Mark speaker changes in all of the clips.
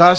Speaker 1: 10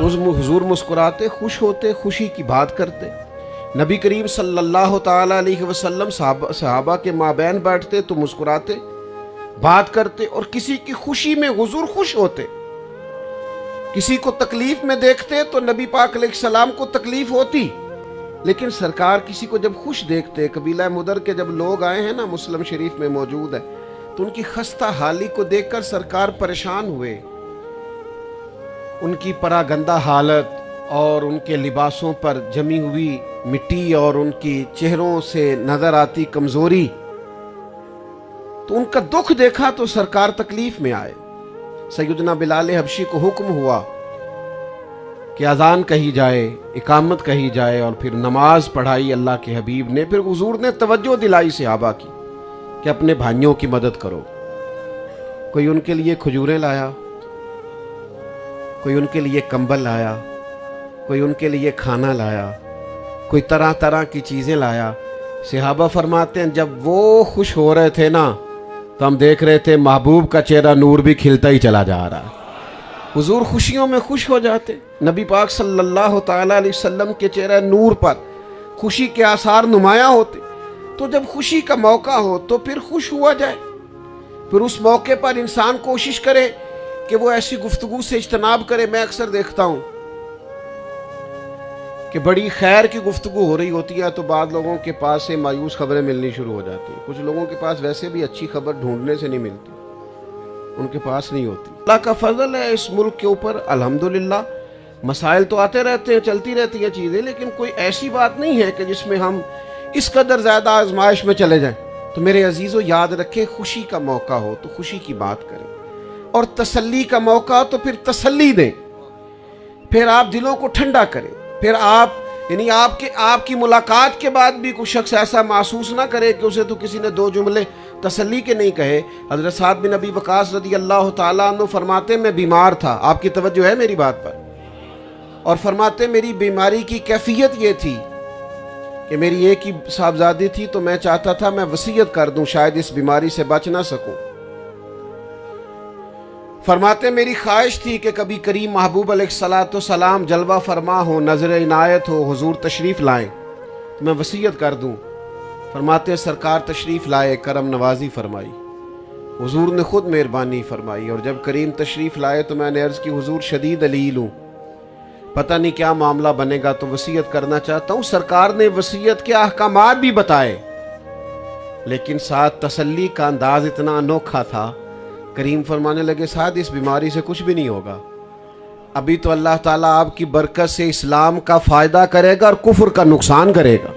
Speaker 1: حضور مسکراتے، خوش ہوتے، خوشی کی بات کرتے. نبی کریم صلی اللہ تعالی علیہ وسلم صحابہ کے مابین بیٹھتے تو مسکراتے، بات کرتے، اور کسی کی خوشی میں حضور خوش ہوتے. کسی کو تکلیف میں دیکھتے تو نبی پاک علیہ السلام کو تکلیف ہوتی، لیکن سرکار کسی کو جب خوش دیکھتے. قبیلہ مدر کے جب لوگ آئے ہیں نا، مسلم شریف میں موجود ہے، تو ان کی خستہ حالی کو دیکھ کر سرکار پریشان ہوئے. ان کی پراگندہ حالت اور ان کے لباسوں پر جمی ہوئی مٹی اور ان کی چہروں سے نظر آتی کمزوری، تو ان کا دکھ دیکھا تو سرکار تکلیف میں آئے. سیدنا بلال حبشی کو حکم ہوا کہ اذان کہی جائے، اقامت کہی جائے، اور پھر نماز پڑھائی اللہ کے حبیب نے. پھر حضور نے توجہ دلائی صحابہ کی کہ اپنے بھائیوں کی مدد کرو. کوئی ان کے لیے کھجوریں لایا، کوئی ان کے لیے کمبل لایا، کوئی ان کے لیے کھانا لایا، کوئی طرح طرح کی چیزیں لایا. صحابہ فرماتے ہیں جب وہ خوش ہو رہے تھے نا، تو ہم دیکھ رہے تھے محبوب کا چہرہ نور بھی کھلتا ہی چلا جا رہا. حضور خوشیوں میں خوش ہو جاتے. نبی پاک صلی اللہ تعالی علیہ وسلم کے چہرہ نور پر خوشی کے آثار نمایاں ہوتے. تو جب خوشی کا موقع ہو تو پھر خوش ہوا جائے. پھر اس موقع پر انسان کوشش کرے کہ وہ ایسی گفتگو سے اجتناب کرے. میں اکثر دیکھتا ہوں کہ بڑی خیر کی گفتگو ہو رہی ہوتی ہے تو بعض لوگوں کے پاس سے مایوس خبریں ملنی شروع ہو جاتی ہیں. کچھ لوگوں کے پاس ویسے بھی اچھی خبر ڈھونڈنے سے نہیں ملتی، ان کے پاس نہیں ہوتی. اللہ کا فضل ہے اس ملک کے اوپر، الحمدللہ. مسائل تو آتے رہتے ہیں، چلتی رہتی ہیں چیزیں، لیکن کوئی ایسی بات نہیں ہے کہ جس میں ہم اس قدر زیادہ آزمائش میں چلے جائیں. تو میرے عزیزو یاد رکھیں، خوشی کا موقع ہو تو خوشی کی بات کریں، اور تسلی کا موقع ہو تو پھر تسلی دیں. پھر آپ دلوں کو ٹھنڈا کریں. پھر آپ کی ملاقات کے بعد بھی کوئی شخص ایسا محسوس نہ کرے کہ اسے تو کسی نے دو جملے تسلی کے نہیں کہے. حضرت سعد بن ابی وقاص رضی اللہ تعالیٰ عنہ فرماتے میں بیمار تھا. آپ کی توجہ ہے میری بات پر؟ اور فرماتے میری بیماری کی کیفیت یہ تھی کہ میری ایک ہی صاحبزادی تھی، تو میں چاہتا تھا میں وصیت کر دوں، شاید اس بیماری سے بچ نہ سکوں. فرماتے میری خواہش تھی کہ کبھی کریم محبوب علیہ السلام جلوہ فرما ہو، نظر عنایت ہو، حضور تشریف لائیں تو میں وصیت کر دوں. فرماتے سرکار تشریف لائے، کرم نوازی فرمائی، حضور نے خود مہربانی فرمائی. اور جب کریم تشریف لائے تو میں نے عرض کی حضور شدید علیل ہوں، پتہ نہیں کیا معاملہ بنے گا، تو وصیت کرنا چاہتا ہوں. سرکار نے وصیت کے احکامات بھی بتائے، لیکن ساتھ تسلی کا انداز اتنا انوکھا تھا. کریم فرمانے لگے ساتھ اس بیماری سے کچھ بھی نہیں ہوگا، ابھی تو اللہ تعالیٰ آپ کی برکت سے اسلام کا فائدہ کرے گا اور کفر کا نقصان کرے گا.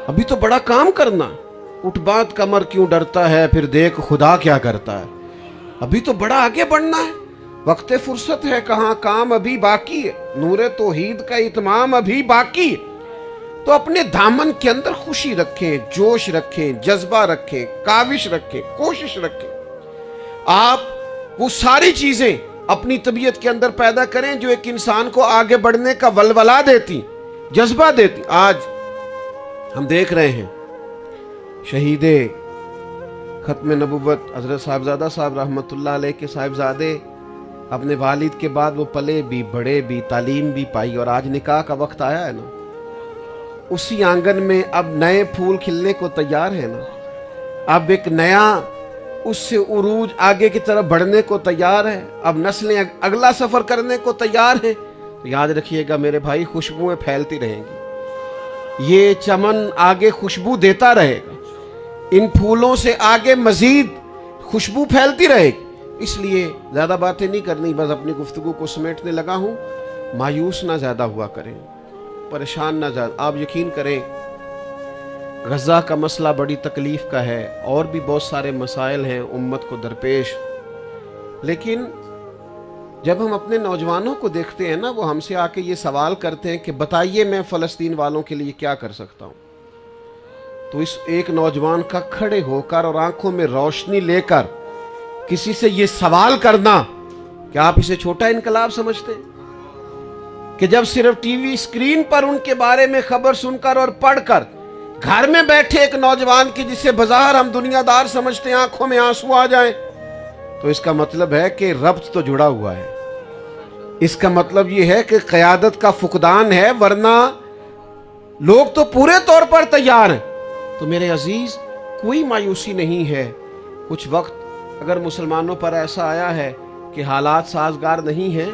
Speaker 1: ابھی تو بڑا کام کرنا، اٹھ بات کمر کیوں ڈرتا ہے، پھر دیکھ خدا کیا کرتا ہے. ابھی تو بڑا آگے بڑھنا ہے، وقت فرصت ہے کہاں، کام ابھی باقی ہے، نور توحید کا اتمام ابھی باقی ہے. تو اپنے دامن کے اندر خوشی رکھیں، جوش رکھیں، جذبہ رکھیں، کاوش رکھیں، کوشش رکھیں. آپ وہ ساری چیزیں اپنی طبیعت کے اندر پیدا کریں جو ایک انسان کو آگے بڑھنے کا ولولہ دیتی، جذبہ دیتی. آج ہم دیکھ رہے ہیں شہید ختم نبوت حضرت صاحبزادہ صاحب رحمۃ اللہ علیہ کے صاحبزادے اپنے والد کے بعد وہ پلے بھی، بڑے بھی، تعلیم بھی پائی، اور آج نکاح کا وقت آیا ہے نا. اسی آنگن میں اب نئے پھول کھلنے کو تیار ہے نا. اب ایک نیا اس سے عروج آگے کی طرف بڑھنے کو تیار ہے. اب نسلیں اگلا سفر کرنے کو تیار ہیں. تو یاد رکھیے گا میرے بھائی، خوشبوئیں پھیلتی رہیں گی، یہ چمن آگے خوشبو دیتا رہے گا، ان پھولوں سے آگے مزید خوشبو پھیلتی رہے گی. اس لیے زیادہ باتیں نہیں کرنی، بس اپنی گفتگو کو سمیٹنے لگا ہوں. مایوس نہ زیادہ ہوا کریں، پریشان نہ زیادہ. آپ یقین کریں غزہ کا مسئلہ بڑی تکلیف کا ہے، اور بھی بہت سارے مسائل ہیں امت کو درپیش. لیکن جب ہم اپنے نوجوانوں کو دیکھتے ہیں نا، وہ ہم سے آ کے یہ سوال کرتے ہیں کہ بتائیے میں فلسطین والوں کے لیے کیا کر سکتا ہوں. تو اس ایک نوجوان کا کھڑے ہو کر اور آنکھوں میں روشنی لے کر کسی سے یہ سوال کرنا، کیا آپ اسے چھوٹا انقلاب سمجھتے ہیں؟ کہ جب صرف ٹی وی اسکرین پر ان کے بارے میں خبر سن کر اور پڑھ کر گھر میں بیٹھے ایک نوجوان کی جسے بظاہر ہم دنیا دار سمجھتے ہیں آنکھوں میں آنسو آ جائیں، تو اس کا مطلب ہے کہ ربط تو جڑا ہوا ہے. اس کا مطلب یہ ہے کہ قیادت کا فقدان ہے، ورنہ لوگ تو پورے طور پر تیار ہیں۔ تو میرے عزیز، کوئی مایوسی نہیں ہے۔ کچھ وقت اگر مسلمانوں پر ایسا آیا ہے کہ حالات سازگار نہیں ہیں،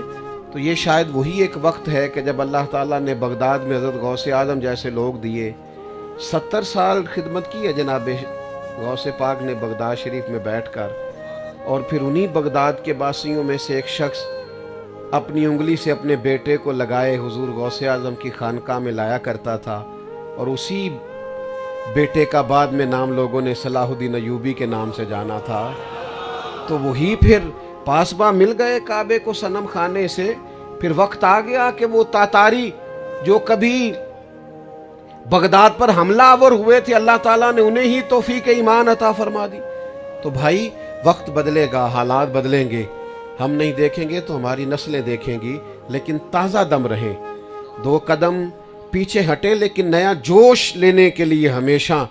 Speaker 1: تو یہ شاید وہی ایک وقت ہے کہ جب اللہ تعالیٰ نے بغداد میں حضرت غوث اعظم جیسے لوگ دیے، 70 سال خدمت کی ہے جناب غوث پاک نے بغداد شریف میں بیٹھ کر، اور پھر انہی بغداد کے باسیوں میں سے ایک شخص اپنی انگلی سے اپنے بیٹے کو لگائے حضور غوث اعظم کی خانقاہ میں لایا کرتا تھا، اور اسی بیٹے کا بعد میں نام لوگوں نے صلاح الدین ایوبی کے نام سے جانا تھا۔ تو وہی پھر پاسباں مل گئے کعبے کو صنم خانے سے۔ پھر وقت آ گیا کہ وہ تاتاری جو کبھی بغداد پر حملہ آور ہوئے تھے، اللہ تعالیٰ نے انہیں ہی توفیق ایمان عطا فرما دی۔ تو بھائی، وقت بدلے گا، حالات بدلیں گے، ہم نہیں دیکھیں گے تو ہماری نسلیں دیکھیں گی، لیکن تازہ دم رہیں، 2 قدم پیچھے ہٹے لیکن نیا جوش لینے کے لیے ہمیشہ